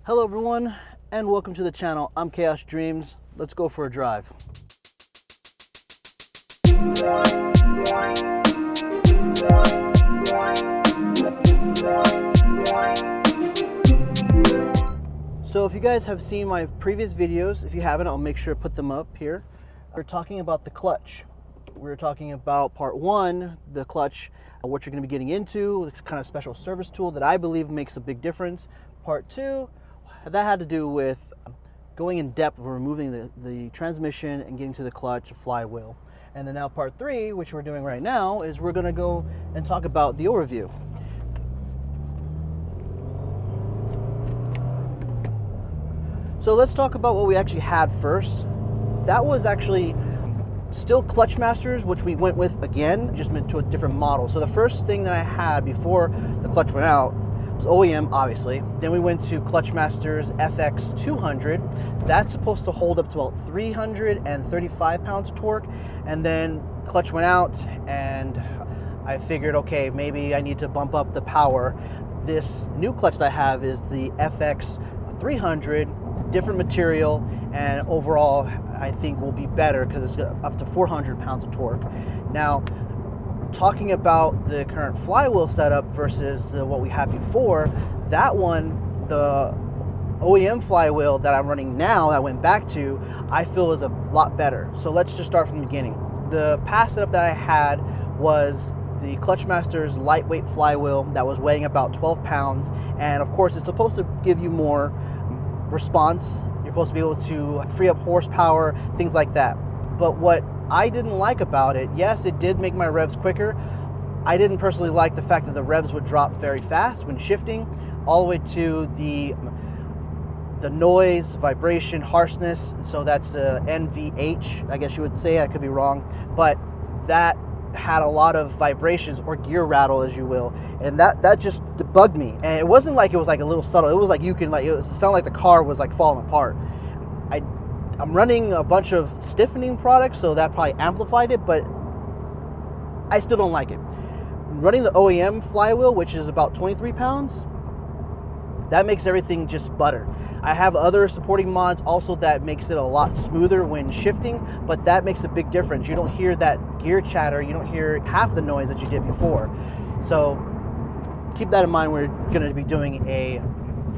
Hello everyone, and welcome to the channel. I'm KhaozDreamz. Let's go for a drive. So if you guys have seen my previous videos, if you haven't, I'll make sure to put them up here. We're talking about the clutch. We're talking about part one, the clutch, what you're going to be getting into, this kind of special service tool that I believe makes a big difference. Part two, that had to do with going in depth of removing the transmission and getting to the clutch, flywheel. And then now part three, which we're doing right now, is we're going to go and talk about the overview. So let's talk about what we actually had first. That was actually still Clutch Masters, which we went with again, just to a different model. So the first thing that I had before the clutch went out was OEM, obviously. Then we went to Clutch Masters FX 200. That's supposed to hold up to about 335 pounds of torque. And then clutch went out and I figured, okay, maybe I need to bump up the power. This new clutch that I have is the FX 300, different material, and overall I think will be better because it's up to 400 pounds of torque. Now, talking about the current flywheel setup versus what we had before, that one, the OEM flywheel that I'm running now, that I went back to, I feel is a lot better. So let's just start from the beginning. The past setup that I had was the Clutch Masters lightweight flywheel that was weighing about 12 pounds. And of course, it's supposed to give you more response. You're supposed to be able to free up horsepower, things like that. But what I didn't like about it, yes, it did make my revs quicker. I didn't personally like the fact that the revs would drop very fast when shifting, all the way to the noise, vibration, harshness. So that's NVH, I guess you would say. I could be wrong, but that had a lot of vibrations, or gear rattle, as you will, and that just bugged me. And it wasn't like it was like a little subtle. It was like you can it sounded like the car was like falling apart. I'm running a bunch of stiffening products, so that probably amplified it, but I still don't like it. Running the OEM flywheel, which is about 23 pounds, that makes everything just butter. I have other supporting mods also that makes it a lot smoother when shifting, but that makes a big difference. You don't hear that gear chatter, you don't hear half the noise that you did before. So keep that in mind when we're going to be doing a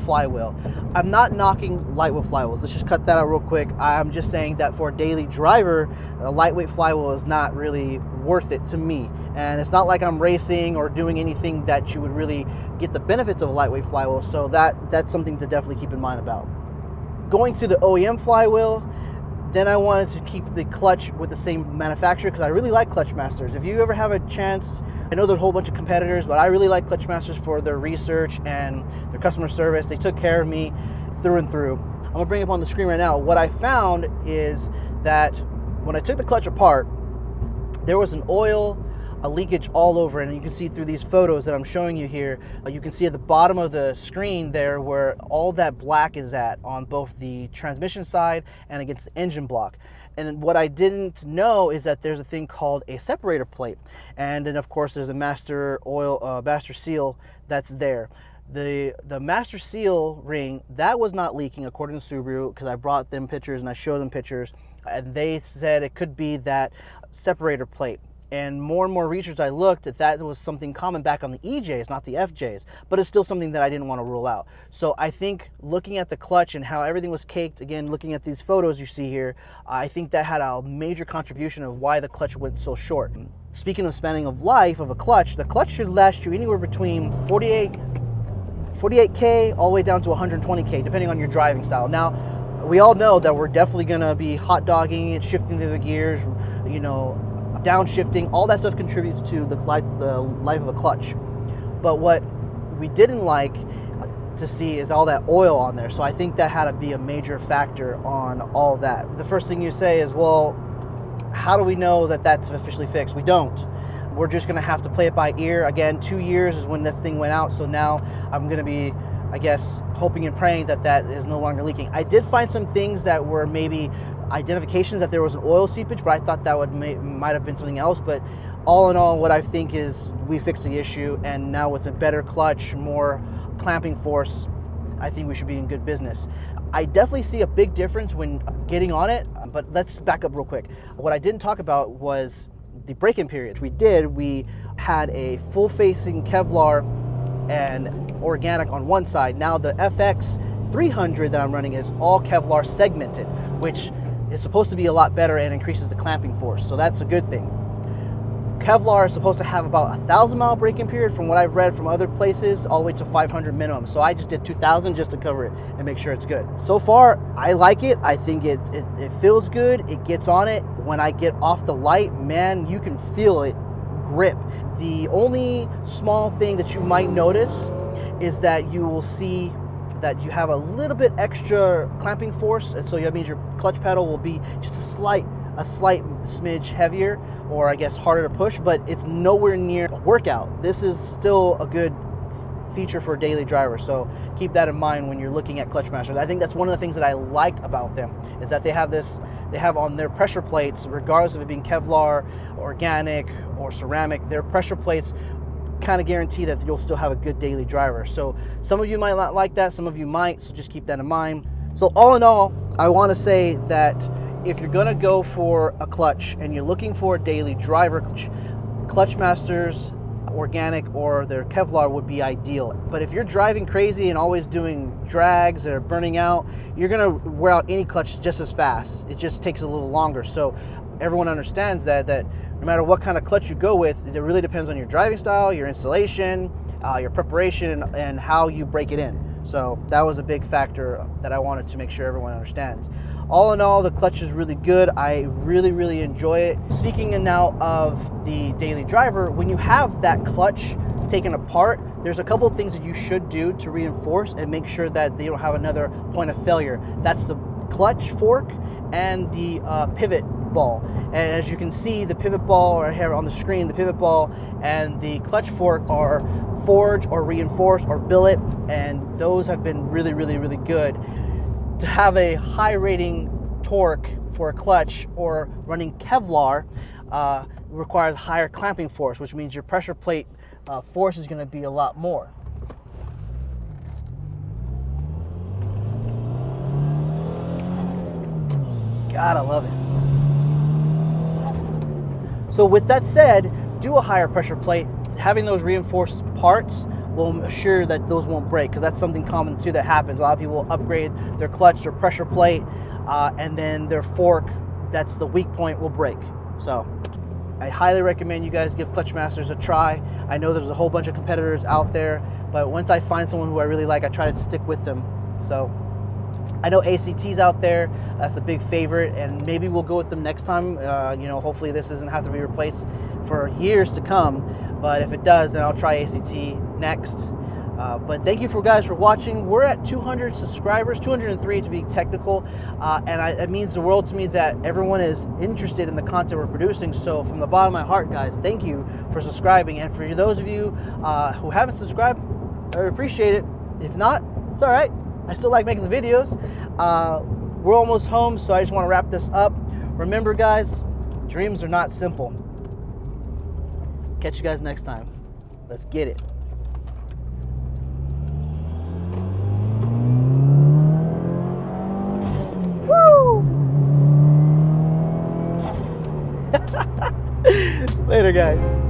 flywheel. I'm not knocking lightweight flywheels. Let's just cut that out real quick. I'm just saying that for a daily driver, a lightweight flywheel is not really worth it to me. And it's not like I'm racing or doing anything that you would really get the benefits of a lightweight flywheel. So that's something to definitely keep in mind about. Going to the OEM flywheel, then I wanted to keep the clutch with the same manufacturer because I really like Clutch Masters. If you ever have a chance, I know there's a whole bunch of competitors, but I really like Clutch Masters for their research and their customer service. They took care of me through and through. I'm gonna bring up on the screen right now. What I found is that when I took the clutch apart, there was an oil, a leakage all over, and you can see through these photos that I'm showing you here, you can see at the bottom of the screen there where all that black is at on both the transmission side and against the engine block. And what I didn't know is that there's a thing called a separator plate, and then of course there's a master seal that's there. The master seal ring, that was not leaking according to Subaru, because I brought them pictures and I showed them pictures, and they said it could be that separator plate. And more research I looked at, that was something common back on the EJs, not the FJs, but it's still something that I didn't want to rule out. So I think looking at the clutch and how everything was caked, again, looking at these photos you see here, I think that had a major contribution of why the clutch went so short. Speaking of spanning of life of a clutch, the clutch should last you anywhere between 48K all the way down to 120K, depending on your driving style. Now, we all know that we're definitely gonna be hot dogging and shifting through the gears, you know, downshifting, all that stuff contributes to the life of a clutch. But what we didn't like to see is all that oil on there. So I think that had to be a major factor on all that. The first thing you say is, well, how do we know that that's officially fixed? We don't. We're just gonna have to play it by ear. Again, 2 years is when this thing went out. So now I'm gonna be, I guess, hoping and praying that that is no longer leaking. I did find some things that were maybe identifications that there was an oil seepage, but I thought that might have been something else. But all in all, what I think is we fixed the issue, and now with a better clutch, more clamping force, I think we should be in good business. I definitely see a big difference when getting on it, but let's back up real quick. What I didn't talk about was the break-in periods. We had a full-facing Kevlar and organic on one side. Now the FX 300 that I'm running is all Kevlar segmented, which is supposed to be a lot better and increases the clamping force, so that's a good thing. Kevlar is supposed to have about 1,000 mile break-in period from what I've read from other places, all the way to 500 minimum. So I just did 2,000 just to cover it and make sure it's good. So far, I like it. I think it feels good. It gets on it. When I get off the light, man, you can feel it grip. The only small thing that you might notice is that you will see that you have a little bit extra clamping force, and so that means your clutch pedal will be just a slight smidge heavier, or I guess harder to push, but it's nowhere near a workout. This is still a good feature for a daily driver, so keep that in mind when you're looking at clutch masters. I think that's one of the things that I liked about them, is that they have on their pressure plates, regardless of it being Kevlar, organic, or ceramic, their pressure plates kind of guarantee that you'll still have a good daily driver. So some of you might not like that, some of you might, so just keep that in mind. So all in all, I want to say that if you're going to go for a clutch and you're looking for a daily driver, Clutch Masters organic or their Kevlar would be ideal. But if you're driving crazy and always doing drags or burning out, you're going to wear out any clutch just as fast. It just takes a little longer. So everyone understands that no matter what kind of clutch you go with, it really depends on your driving style, your installation, your preparation, and how you break it in. So that was a big factor that I wanted to make sure everyone understands. All in all, the clutch is really good. I really enjoy it. Speaking now of the daily driver, when you have that clutch taken apart, there's a couple of things that you should do to reinforce and make sure that they don't have another point of failure. That's the clutch fork and the pivot ball. And as you can see, the pivot ball right here on the screen, the pivot ball and the clutch fork are forged or reinforced or billet, and those have been really good. To have a high rating torque for a clutch or running Kevlar requires higher clamping force, which means your pressure plate force is going to be a lot more. God, I love it. So with that said, do a higher pressure plate. Having those reinforced parts will assure that those won't break, because that's something common too that happens. A lot of people upgrade their clutch, their pressure plate, and then their fork, that's the weak point, will break. So I highly recommend you guys give Clutch Masters a try. I know there's a whole bunch of competitors out there, but once I find someone who I really like, I try to stick with them. So I know ACT's out there, that's a big favorite, and maybe we'll go with them next time. You know, hopefully this doesn't have to be replaced for years to come, but if it does, then I'll try ACT next. But thank you guys for watching. We're at 200 subscribers, 203 to be technical, and it means the world to me that everyone is interested in the content we're producing. So from the bottom of my heart, guys, thank you for subscribing. And for those of you who haven't subscribed, I appreciate it. If not, it's all right. I still like making the videos. We're almost home, so I just want to wrap this up. Remember, guys, dreams are not simple. Catch you guys next time. Let's get it. Woo! Later, guys.